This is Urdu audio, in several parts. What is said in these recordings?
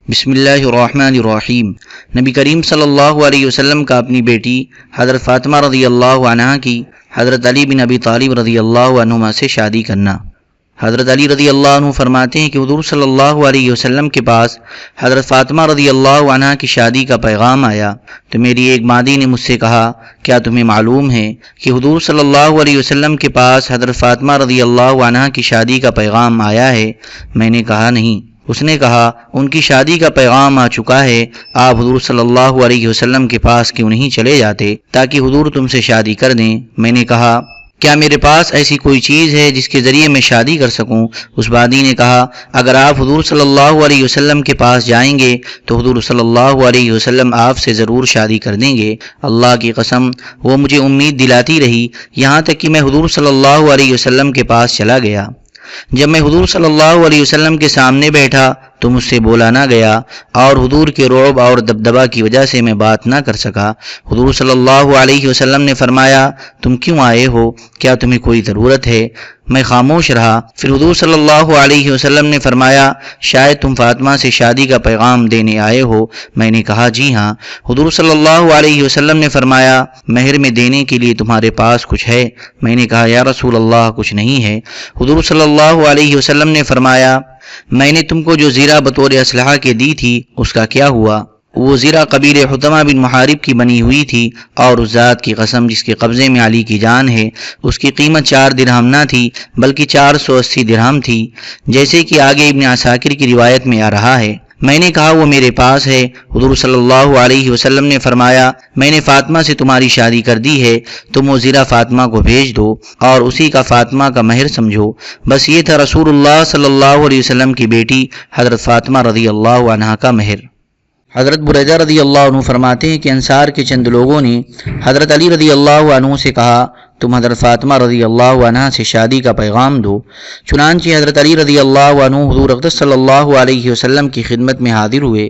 بسم اللہ الرحمن الرحیم۔ نبی کریم صلی اللہ علیہ وسلم کا اپنی بیٹی حضرت فاطمہ رضی اللہ عنہ کی حضرت علی بن ابی طالب رضی اللہ عنہما سے شادی کرنا۔ حضرت علی رضی اللہ عنہ فرماتے ہیں کہ حضور صلی اللہ علیہ وسلم کے پاس حضرت فاطمہ رضی اللہ عنہ کی شادی کا پیغام آیا تو میری ایک مادی نے مجھ سے کہا، کیا تمہیں معلوم ہے کہ حضور صلی اللہ علیہ وسلم کے پاس حضرت فاطمہ رضی اللہ عنہ کی شادی کا پیغام آیا ہے؟ میں نے کہا نہیں۔ اس نے کہا، ان کی شادی کا پیغام آ چکا ہے، آپ حضور صلی اللہ علیہ وسلم کے پاس کیوں نہیں چلے جاتے تاکہ حضور تم سے شادی کر دیں؟ میں نے کہا، کیا میرے پاس ایسی کوئی چیز ہے جس کے ذریعے میں شادی کر سکوں؟ اس بادی نے کہا، اگر آپ حضور صلی اللہ علیہ وسلم کے پاس جائیں گے تو حضور صلی اللہ علیہ وسلم آپ سے ضرور شادی کر دیں گے۔ اللہ کی قسم، وہ مجھے امید دلاتی رہی یہاں تک کہ میں حضور صلی اللہ علیہ وسلم کے پاس چلا گیا۔ جب میں حضور صلی اللہ علیہ وسلم کے سامنے بیٹھا تو مجھ سے بولا نہ گیا اور حضور کے رعب اور دبدبہ کی وجہ سے میں بات نہ کر سکا۔ حضور صلی اللہ علیہ وسلم نے فرمایا، تم کیوں آئے ہو؟ کیا تمہیں کوئی ضرورت ہے؟ میں خاموش رہا۔ پھر حضور صلی اللہ علیہ وسلم نے فرمایا، شاید تم فاطمہ سے شادی کا پیغام دینے آئے ہو۔ میں نے کہا، جی ہاں۔ حضور صلی اللہ علیہ وسلم نے فرمایا، مہر میں دینے کے لیے تمہارے پاس کچھ ہے؟ میں نے کہا، یا رسول اللہ کچھ نہیں ہے۔ حضور صلی اللہ علیہ وسلم نے فرمایا، میں نے تم کو جو زیرہ بطور اسلحہ کے دی تھی اس کا کیا ہوا؟ وہ زیرہ قبیل حطمہ بن محارب کی بنی ہوئی تھی، اور اس ذات کی قسم جس کے قبضے میں علی کی جان ہے، اس کی قیمت 4 درہم نہ تھی بلکہ 480 درہم تھی، جیسے کہ آگے ابن عساکر کی روایت میں آ رہا ہے۔ میں نے کہا، وہ میرے پاس ہے۔ حضور صلی اللہ علیہ وسلم نے فرمایا، میں نے فاطمہ سے تمہاری شادی کر دی ہے، تم وہ زیرہ فاطمہ کو بھیج دو اور اسی کا فاطمہ کا مہر سمجھو۔ بس یہ تھا رسول اللہ صلی اللہ علیہ وسلم کی بیٹی حضرت فاطمہ رضی اللہ عنہ کا مہر۔ حضرت بریدہ رضی اللہ عنہ فرماتے ہیں کہ انصار کے چند لوگوں نے حضرت علی رضی اللہ عنہ سے کہا، تم حضرت فاطمہ رضی اللہ عنہ سے شادی کا پیغام دو۔ چنانچہ حضرت علی رضی اللہ عنہ حضور اقدس صلی اللہ علیہ وسلم کی خدمت میں حاضر ہوئے۔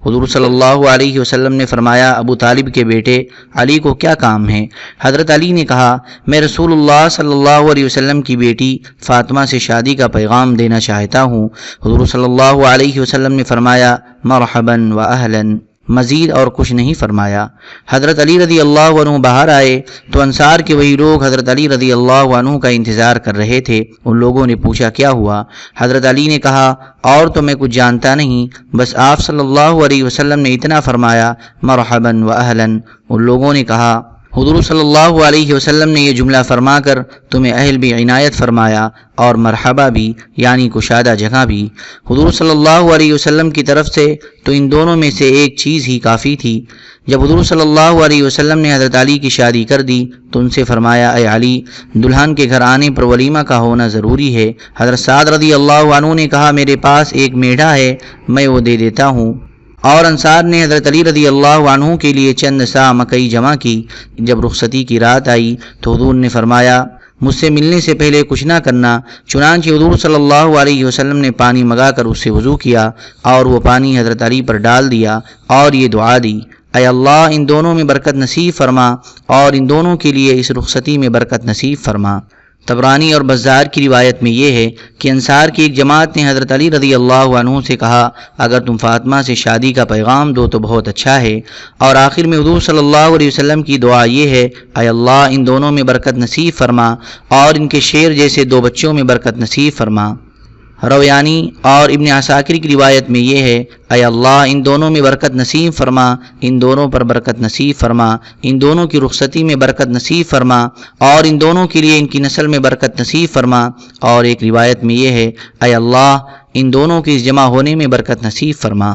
حضور صلی اللہ علیہ وسلم نے فرمایا، ابو طالب کے بیٹے علی کو کیا کام ہے؟ حضرت علی نے کہا، میں رسول اللہ صلی اللہ علیہ وسلم کی بیٹی فاطمہ سے شادی کا پیغام دینا چاہتا ہوں۔ حضور صلی اللہ علیہ وسلم نے فرمایا، مرحبا و اہلا، مزید اور کچھ نہیں فرمایا۔ حضرت علی رضی اللہ عنہ باہر آئے تو انصار کے وہی لوگ حضرت علی رضی اللہ عنہ کا انتظار کر رہے تھے۔ ان لوگوں نے پوچھا، کیا ہوا؟ حضرت علی نے کہا، اور تو میں کچھ جانتا نہیں، بس آپ صلی اللہ علیہ وسلم نے اتنا فرمایا، مرحبا و اہلا۔ ان لوگوں نے کہا، حضور صلی اللہ علیہ وسلم نے یہ جملہ فرما کر تمہیں اہل بھی عنایت فرمایا اور مرحبا بھی، یعنی کشادہ جگہ بھی، حضور صلی اللہ علیہ وسلم کی طرف سے، تو ان دونوں میں سے ایک چیز ہی کافی تھی۔ جب حضور صلی اللہ علیہ وسلم نے حضرت علی کی شادی کر دی تو ان سے فرمایا، اے علی، دلہن کے گھر آنے پر ولیمہ کا ہونا ضروری ہے۔ حضرت سعد رضی اللہ عنہ نے کہا، میرے پاس ایک میڑھا ہے، میں وہ دے دیتا ہوں۔ اور انصار نے حضرت علی رضی اللہ عنہ کے لیے چند سا مکئی جمع کی۔ جب رخصتی کی رات آئی تو حضور نے فرمایا، مجھ سے ملنے سے پہلے کچھ نہ کرنا۔ چنانچہ حضور صلی اللہ علیہ وسلم نے پانی منگا کر اس سے وضو کیا اور وہ پانی حضرت علی پر ڈال دیا اور یہ دعا دی، اے اللہ، ان دونوں میں برکت نصیب فرما اور ان دونوں کے لیے اس رخصتی میں برکت نصیب فرما۔ طبرانی اور بزار کی روایت میں یہ ہے کہ انصار کی ایک جماعت نے حضرت علی رضی اللہ عنہ سے کہا، اگر تم فاطمہ سے شادی کا پیغام دو تو بہت اچھا ہے۔ اور آخر میں حضور صلی اللہ علیہ وسلم کی دعا یہ ہے، اے اللہ، ان دونوں میں برکت نصیب فرما اور ان کے شیر جیسے 2 بچوں میں برکت نصیب فرما۔ رویانی اور ابن عساکر کی روایت میں یہ ہے، اے اللہ، ان دونوں میں برکت نصیب فرما، ان دونوں پر برکت نصیب فرما، ان دونوں کی رخصتی میں برکت نصیب فرما اور ان دونوں کے لیے ان کی نسل میں برکت نصیب فرما۔ اور ایک روایت میں یہ ہے، اے اللہ، ان دونوں کے اس جمع ہونے میں برکت نصیب فرما۔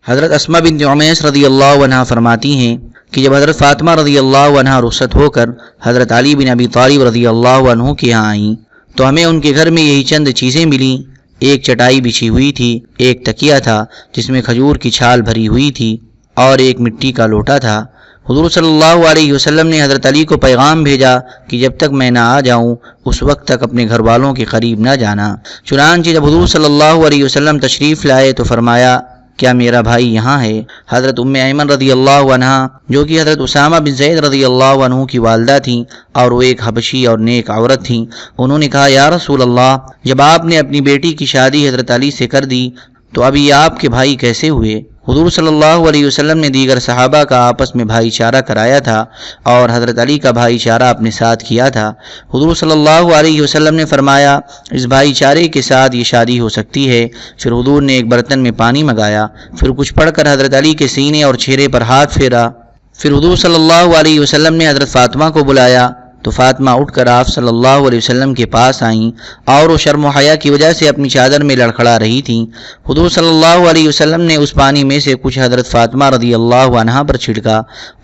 حضرت اسماء بنت عمیس رضی اللہ عنہ فرماتی ہیں کہ جب حضرت فاطمہ رضی اللہ عنہ رخصت ہو کر حضرت علی بن ابی طالب رضی اللہ عنہ کے یہاں آئیں تو ہمیں ان کے گھر میں یہی چند چیزیں ملیں۔ ایک چٹائی بچھی ہوئی تھی، ایک تکیہ تھا جس میں کھجور کی چھال بھری ہوئی تھی، اور ایک مٹی کا لوٹا تھا۔ حضور صلی اللہ علیہ وسلم نے حضرت علی کو پیغام بھیجا کہ جب تک میں نہ آ جاؤں اس وقت تک اپنے گھر والوں کے قریب نہ جانا۔ چنانچہ جب حضور صلی اللہ علیہ وسلم تشریف لائے تو فرمایا، کیا میرا بھائی یہاں ہے؟ حضرت ام ایمن رضی اللہ عنہ جو کہ حضرت اسامہ بن زید رضی اللہ عنہ کی والدہ تھیں اور وہ ایک حبشی اور نیک عورت تھیں، انہوں نے کہا، یا رسول اللہ، جب آپ نے اپنی بیٹی کی شادی حضرت علی سے کر دی تو اب یہ آپ کے بھائی کیسے ہوئے؟ حضور صلی اللہ علیہ وسلم نے دیگر صحابہ کا آپس میں بھائی چارہ کرایا تھا اور حضرت علی کا بھائی چارہ اپنے ساتھ کیا تھا۔ حضور صلی اللہ علیہ وسلم نے فرمایا اس بھائی چارے کے ساتھ یہ شادی ہو سکتی ہے۔ پھر حضور نے ایک برتن میں پانی منگایا، پھر کچھ پڑھ کر حضرت علی کے سینے اور چہرے پر ہاتھ پھیرا۔ پھر حضور صلی اللہ علیہ وسلم نے حضرت فاطمہ کو بلایا تو فاطمہ اٹھ کر آپ صلی اللہ علیہ وسلم کے پاس آئیں اور وہ شرم و حیا کی وجہ سے اپنی چادر میں لڑکھڑا رہی تھیں۔ حضور صلی اللہ علیہ وسلم نے اس پانی میں سے کچھ حضرت فاطمہ رضی اللہ عنہا پر چھڑکا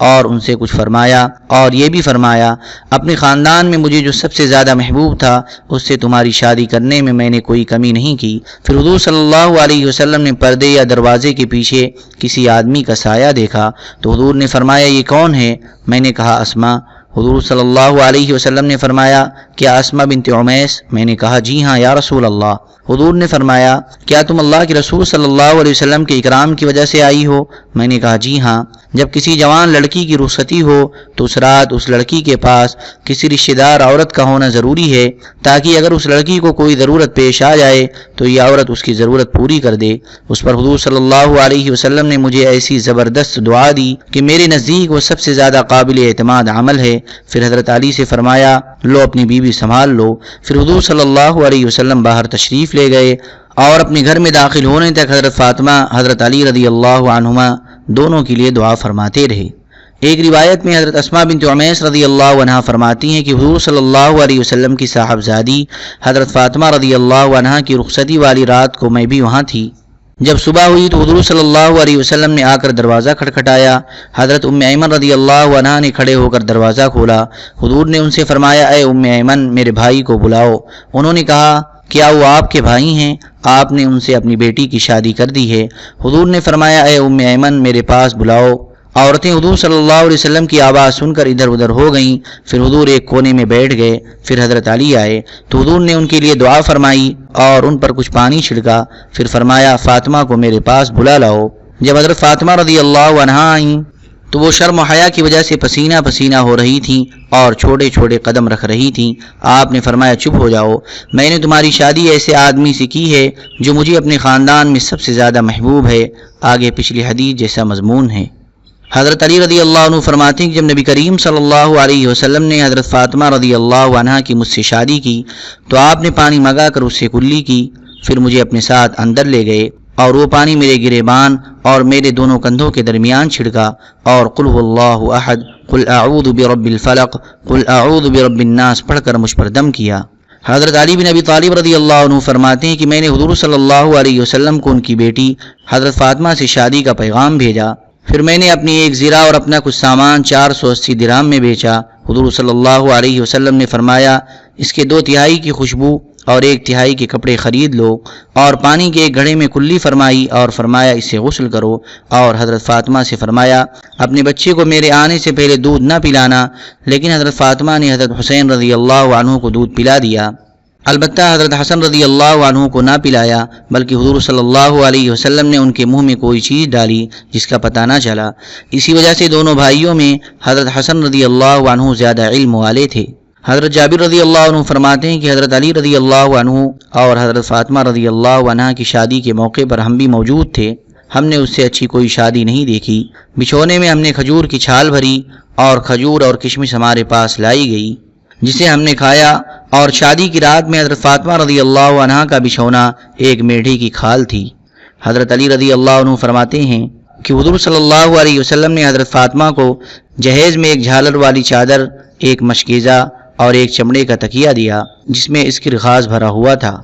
اور ان سے کچھ فرمایا اور یہ بھی فرمایا اپنے خاندان میں مجھے جو سب سے زیادہ محبوب تھا اس سے تمہاری شادی کرنے میں نے کوئی کمی نہیں کی۔ پھر حضور صلی اللہ علیہ وسلم نے پردے یا دروازے کے پیچھے کسی آدمی کا سایہ دیکھا تو حضور نے فرمایا یہ کون ہے؟ میں نے کہا اسماء۔ حضور صلی اللہ علیہ وسلم نے فرمایا کیا اسماء بنت عمیس؟ میں نے کہا جی ہاں یا رسول اللہ۔ حضور نے فرمایا کیا تم اللہ کے رسول صلی اللہ علیہ وسلم کے اکرام کی وجہ سے آئی ہو؟ میں نے کہا جی ہاں۔ جب کسی جوان لڑکی کی رخصتی ہو تو اس رات اس لڑکی کے پاس کسی رشتہ دار عورت کا ہونا ضروری ہے تاکہ اگر اس لڑکی کو کوئی ضرورت پیش آ جائے تو یہ عورت اس کی ضرورت پوری کر دے۔ اس پر حضور صلی اللہ علیہ وسلم نے مجھے ایسی زبردست دعا دی کہ میرے نزدیک وہ سب سے زیادہ قابل اعتماد عمل ہے۔ پھر حضرت علی سے فرمایا لو اپنی بیوی سنبھال لو۔ پھر حضور صلی اللہ علیہ وسلم باہر تشریف لے گئے اور اپنے گھر میں داخل ہونے تک حضرت فاطمہ حضرت علی رضی اللہ عنہما دونوں کے لیے دعا فرماتے رہے۔ ایک روایت میں حضرت اسماء بنت عمیس رضی اللہ عنہا فرماتی ہیں کہ حضور صلی اللہ علیہ وسلم کی صاحبزادی حضرت فاطمہ رضی اللہ عنہا کی رخصتی والی رات کو میں بھی وہاں تھی۔ جب صبح ہوئی تو حضور صلی اللہ علیہ وسلم نے آ کر دروازہ کھٹکھٹایا۔ حضرت ام ایمن رضی اللہ عنہا نے کھڑے ہو کر دروازہ کھولا۔ حضور نے ان سے فرمایا اے ام ایمن میرے بھائی کو بلاؤ۔ انہوں نے کہا کیا وہ آپ کے بھائی ہیں؟ آپ نے ان سے اپنی بیٹی کی شادی کر دی ہے۔ حضور نے فرمایا اے ام ایمن میرے پاس بلاؤ۔ عورتیں حضور صلی اللہ علیہ وسلم کی آواز سن کر ادھر ادھر ہو گئیں۔ پھر حضور ایک کونے میں بیٹھ گئے۔ پھر حضرت علی آئے تو حضور نے ان کے لیے دعا فرمائی اور ان پر کچھ پانی چھڑکا۔ پھر فرمایا فاطمہ کو میرے پاس بلا لاؤ۔ جب حضرت فاطمہ رضی اللہ عنہا آئیں تو وہ شرم و حیا کی وجہ سے پسینہ پسینہ ہو رہی تھیں اور چھوٹے چھوٹے قدم رکھ رہی تھیں۔ آپ نے فرمایا چپ ہو جاؤ، میں نے تمہاری شادی ایسے آدمی سے کی ہے جو مجھے اپنے خاندان میں سب سے زیادہ محبوب ہے۔ آگے پچھلی حدیث جیسا مضمون ہے۔ حضرت علی رضی اللہ عنہ فرماتے ہیں کہ جب نبی کریم صلی اللہ علیہ وسلم نے حضرت فاطمہ رضی اللہ عنہا کی مجھ سے شادی کی تو آپ نے پانی منگا کر اس سے کلی کی، پھر مجھے اپنے ساتھ اندر لے گئے اور وہ پانی میرے گریبان اور میرے دونوں کندھوں کے درمیان چھڑکا اور قل هو اللہ احد قل اعوذ برب الفلق قل اعوذ برب الناس پڑھ کر مجھ پر دم کیا۔ حضرت علی بن ابی طالب رضی اللہ عنہ فرماتے ہیں کہ میں نے حضور صلی اللہ علیہ وسلم کو ان کی بیٹی حضرت فاطمہ سے شادی کا پیغام بھیجا۔ پھر میں نے اپنی ایک زرہ اور اپنا کچھ سامان 480 درہم میں بیچا۔ حضور صلی اللہ علیہ وسلم نے فرمایا اس کے 2/3 کی خوشبو اور 1/3 کے کپڑے خرید لو، اور پانی کے ایک گھڑے میں کلی فرمائی اور فرمایا اس سے غسل کرو، اور حضرت فاطمہ سے فرمایا اپنے بچے کو میرے آنے سے پہلے دودھ نہ پلانا، لیکن حضرت فاطمہ نے حضرت حسین رضی اللہ عنہ کو دودھ پلا دیا۔ البتہ حضرت حسن رضی اللہ عنہ کو نہ پلایا، بلکہ حضور صلی اللہ علیہ وسلم نے ان کے منہ میں کوئی چیز ڈالی جس کا پتہ نہ چلا۔ اسی وجہ سے دونوں بھائیوں میں حضرت حسن رضی اللہ عنہ زیادہ علم والے تھے۔ حضرت جابر رضی اللہ عنہ فرماتے ہیں کہ حضرت علی رضی اللہ عنہ اور حضرت فاطمہ رضی اللہ عنہ کی شادی کے موقع پر ہم بھی موجود تھے۔ ہم نے اس سے اچھی کوئی شادی نہیں دیکھی۔ بچھونے میں ہم نے کھجور کی چھال بھری اور کھجور اور کشمش ہمارے پاس لائی گئی جسے ہم نے کھایا، اور شادی کی رات میں حضرت فاطمہ رضی اللہ عنہ کا بچھونا ایک میڈھی کی کھال تھی۔ حضرت علی رضی اللہ عنہ فرماتے ہیں کہ حضور صلی اللہ علیہ وسلم نے حضرت فاطمہ کو جہیز میں ایک جھالر والی چادر، ایک مشکیزہ اور ایک چمڑے کا تکیہ دیا جس میں اس کی رخاص بھرا ہوا تھا۔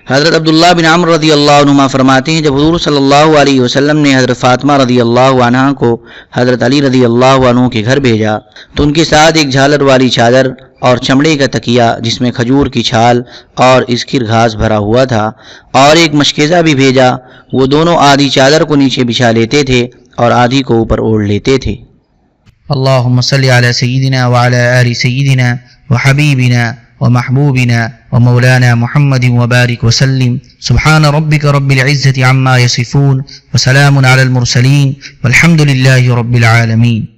حضرت عبداللہ بن عمرو رضی اللہ عنہما فرماتے ہیں جب حضور صلی اللہ علیہ وسلم نے حضرت فاطمہ رضی اللہ عنہ کو حضرت علی رضی اللہ عنہ کے گھر بھیجا تو ان کے ساتھ ایک جھالر والی چادر اور چمڑے کا تکیہ جس میں کھجور کی چھال اور اس کی گھاس بھرا ہوا تھا اور ایک مشکیزہ بھی بھیجا۔ وہ دونوں آدھی چادر کو نیچے بچھا لیتے تھے اور آدھی کو اوپر اوڑھ لیتے تھے۔ اللهم صل على سيدنا وعلى آل سيدنا وحبيبنا ومحبوبنا ومولانا محمد وبارك وسلم سبحان ربك رب العزة عما يصفون وسلام على المرسلين والحمد لله رب العالمين۔